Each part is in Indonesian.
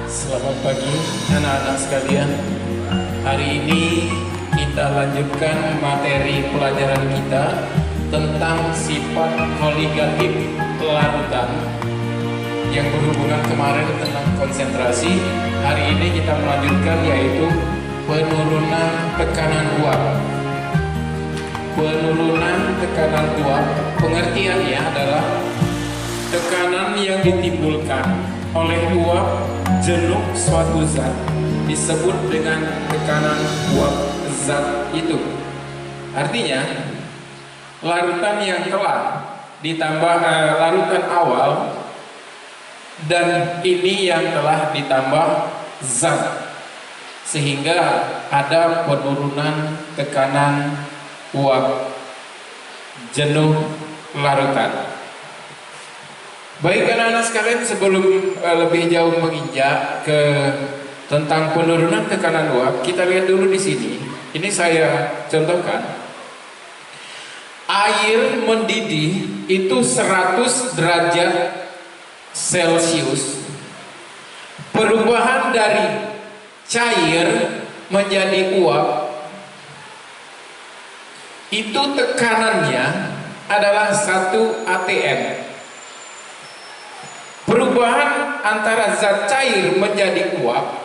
Selamat pagi anak-anak sekalian. Hari ini kita lanjutkan materi pelajaran kita tentang sifat koligatif larutan yang berhubungan kemarin tentang konsentrasi. Hari ini kita melanjutkan yaitu penurunan tekanan uap. Penurunan tekanan uap pengertiannya adalah tekanan yang ditimbulkan oleh uap jenuh suatu zat disebut dengan tekanan uap zat itu. Artinya larutan yang telah ditambah larutan awal dan ini yang telah ditambah zat sehingga ada penurunan tekanan uap jenuh larutan. Baik anak-anak sekalian, sebelum lebih jauh menginjak ke tentang penurunan tekanan uap, kita lihat dulu di sini. Ini saya contohkan. Air mendidih itu 100 derajat Celcius. Perubahan dari cair menjadi uap itu tekanannya adalah 1 atm. Perubahan antara zat cair menjadi uap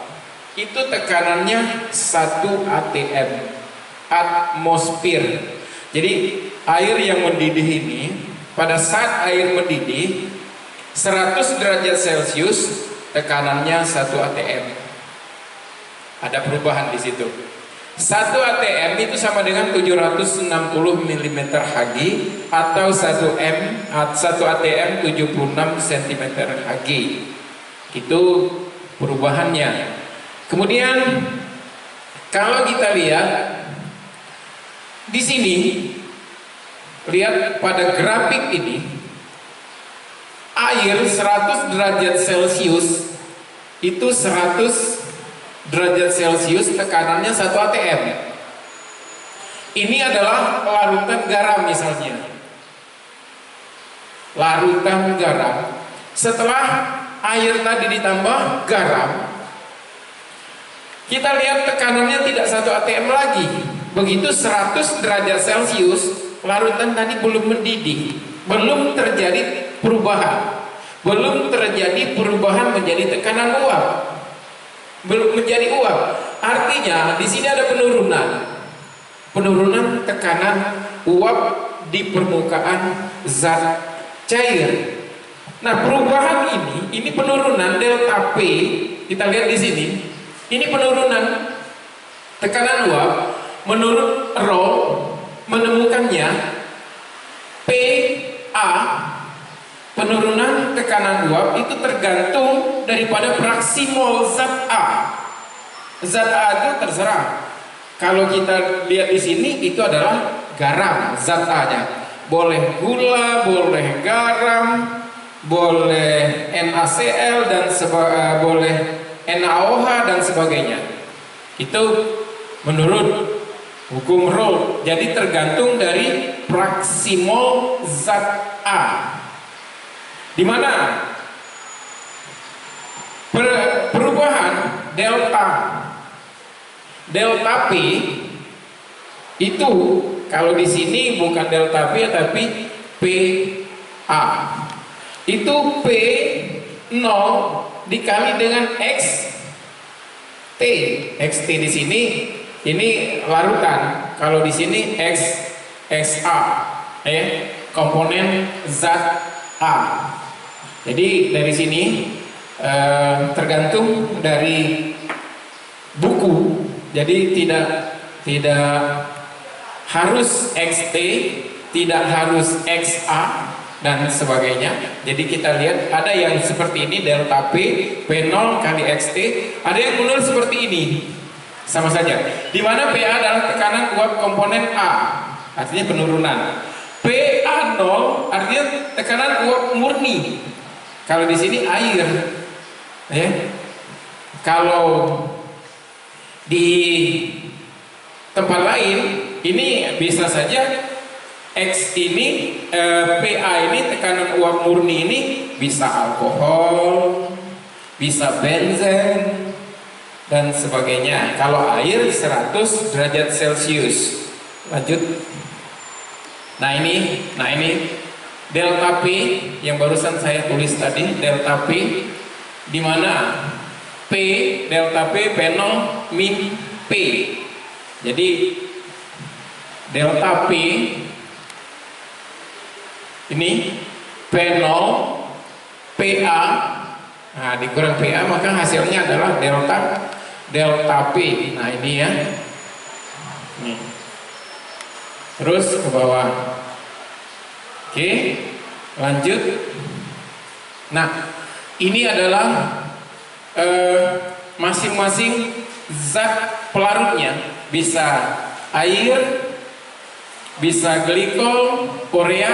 itu tekanannya 1 atm, atmosfer. Jadi air yang mendidih ini pada saat air mendidih 100 derajat Celcius tekanannya 1 atm. Ada perubahan di situ. 1 atm itu sama dengan 760 mm Hg atau 1 atm 76 cm Hg. Itu perubahannya. Kemudian kalau kita lihat di sini, lihat pada grafik ini, air 100 derajat Celcius itu 100 derajat Celcius tekanannya 1 atm. Ini adalah larutan garam misalnya. Larutan garam. Setelah air tadi ditambah garam, kita lihat tekanannya tidak 1 atm lagi. Begitu 100 derajat Celcius, larutan tadi belum mendidih, belum terjadi perubahan, belum terjadi perubahan menjadi tekanan uap, belum menjadi uap. Artinya di sini ada penurunan tekanan uap di permukaan zat cair. Nah, perubahan ini penurunan delta P. Kita lihat di sini. Ini penurunan tekanan uap menurut Rho menemukannya PA. Penurunan tekanan uap itu tergantung daripada fraksi mol zat A. Zat A itu terserah. Kalau kita lihat di sini itu adalah garam zat A-nya. Boleh gula, boleh garam, boleh NaCl dan boleh NaOH dan sebagainya. Itu menurut hukum Rho. Jadi tergantung dari fraksi mol zat A. Di mana perubahan delta P itu kalau di sini bukan delta P tapi PA. Itu P0 dikali dengan XT. XT di sini ini larutan. Kalau di sini XA, komponen zat A. Jadi dari sini tergantung dari buku. Jadi tidak harus XT, tidak harus XA dan sebagainya. Jadi kita lihat ada yang seperti ini delta P, P0 kali XT. Ada yang menurut seperti ini. sama saja. Di mana PA adalah tekanan uap komponen A, artinya penurunan. PA0 artinya tekanan uap murni. Kalau di sini air, ya. Kalau di tempat lain ini bisa saja X ini PA ini tekanan uap murni ini bisa alkohol, bisa benzen dan sebagainya. Kalau air 100 derajat Celcius. Lanjut. Nah ini delta P yang barusan saya tulis tadi, delta P, di mana P delta P P0 min P. Jadi delta P ini P0 PA, nah dikurang PA maka hasilnya adalah delta P. Nah ini ya, nih. Terus ke bawah. Oke, lanjut. Nah ini adalah masing-masing zat pelarutnya, bisa air, bisa glikol, urea,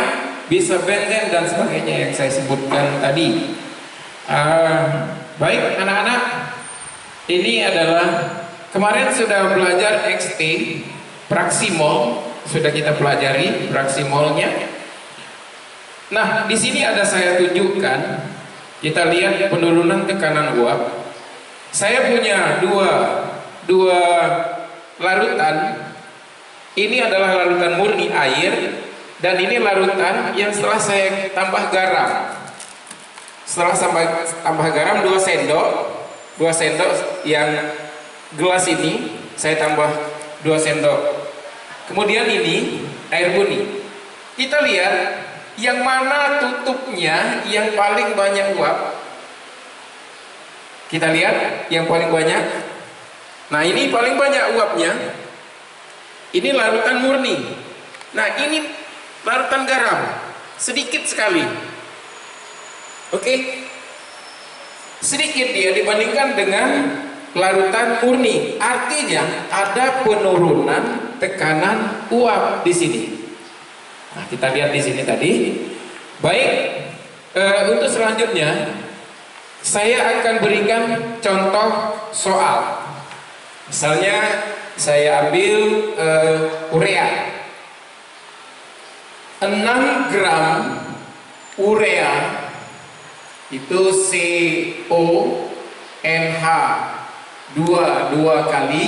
bisa benzen dan sebagainya yang saya sebutkan tadi. Baik anak-anak, ini adalah kemarin sudah belajar XT, praksimol, sudah kita pelajari praksimolnya. Nah di sini ada saya tunjukkan, kita lihat penurunan tekanan uap. Saya punya dua larutan. Ini adalah larutan murni air, dan ini larutan yang setelah saya tambah garam. Setelah tambah garam 2 sendok yang gelas ini saya tambah 2 sendok. Kemudian ini air bunyi. Kita lihat yang mana tutupnya yang paling banyak uap. Kita lihat yang paling banyak. Nah ini paling banyak uapnya. Ini larutan murni. Nah ini larutan garam, sedikit sekali. Oke, sedikit dia dibandingkan dengan larutan murni. Artinya ada penurunan tekanan uap di sini. Nah, kita lihat di sini tadi. Baik, untuk selanjutnya saya akan berikan contoh soal. Misalnya saya ambil urea. 6 gram urea itu CONH 2 kali,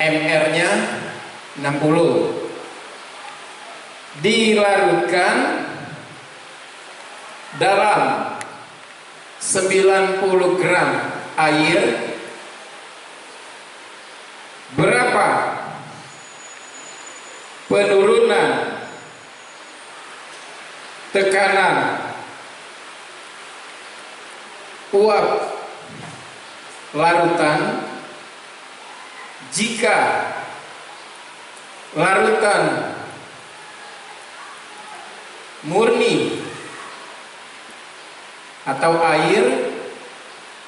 MR nya 60, dilarutkan dalam 90 gram air. Berapa penurunan tekanan uap larutan jika larutan murni atau air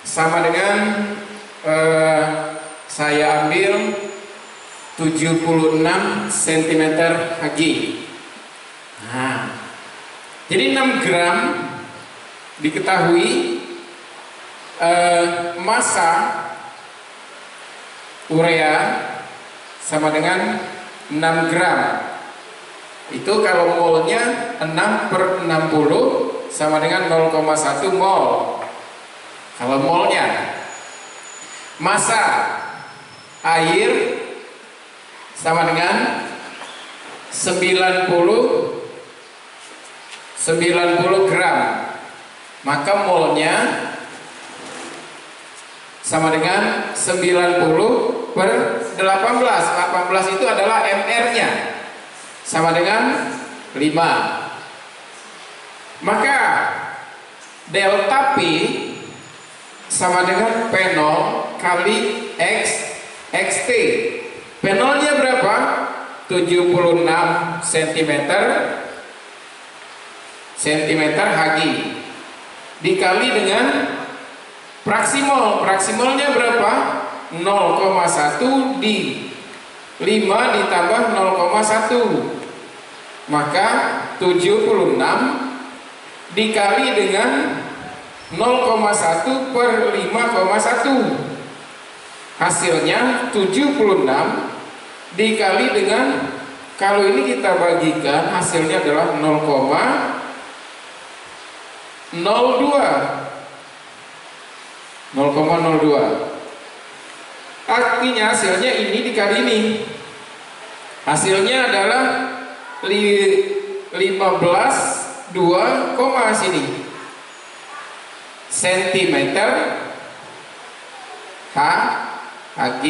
sama dengan saya ambil 76 cm Hg. Nah, jadi 6 gram diketahui massa urea sama dengan 6 gram. Itu kalau molnya 6/60 sama dengan 0,1 mol. Kalau molnya, massa air sama dengan 90 gram, maka molnya sama dengan 90/18. 18 itu adalah MR nya sama dengan 5. Maka delta P sama dengan P0 kali XT. P0 nya berapa? 76 cm Hg dikali dengan Praksimolnya berapa? 0,1 di 5 ditambah 0,1, maka 76 dikali dengan 0,1 per 5,1, hasilnya 76 dikali dengan, kalau ini kita bagikan hasilnya adalah 0,02. Artinya hasilnya ini dikali ini, hasilnya adalah 15,2 sini sentimeter Hg.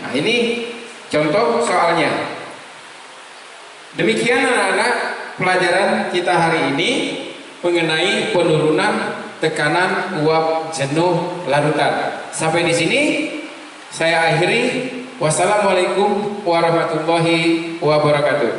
Nah, ini contoh soalnya. Demikian anak-anak pelajaran kita hari ini mengenai penurunan tekanan uap jenuh larutan. Sampai di sini saya akhiri. Wassalamualaikum warahmatullahi wabarakatuh.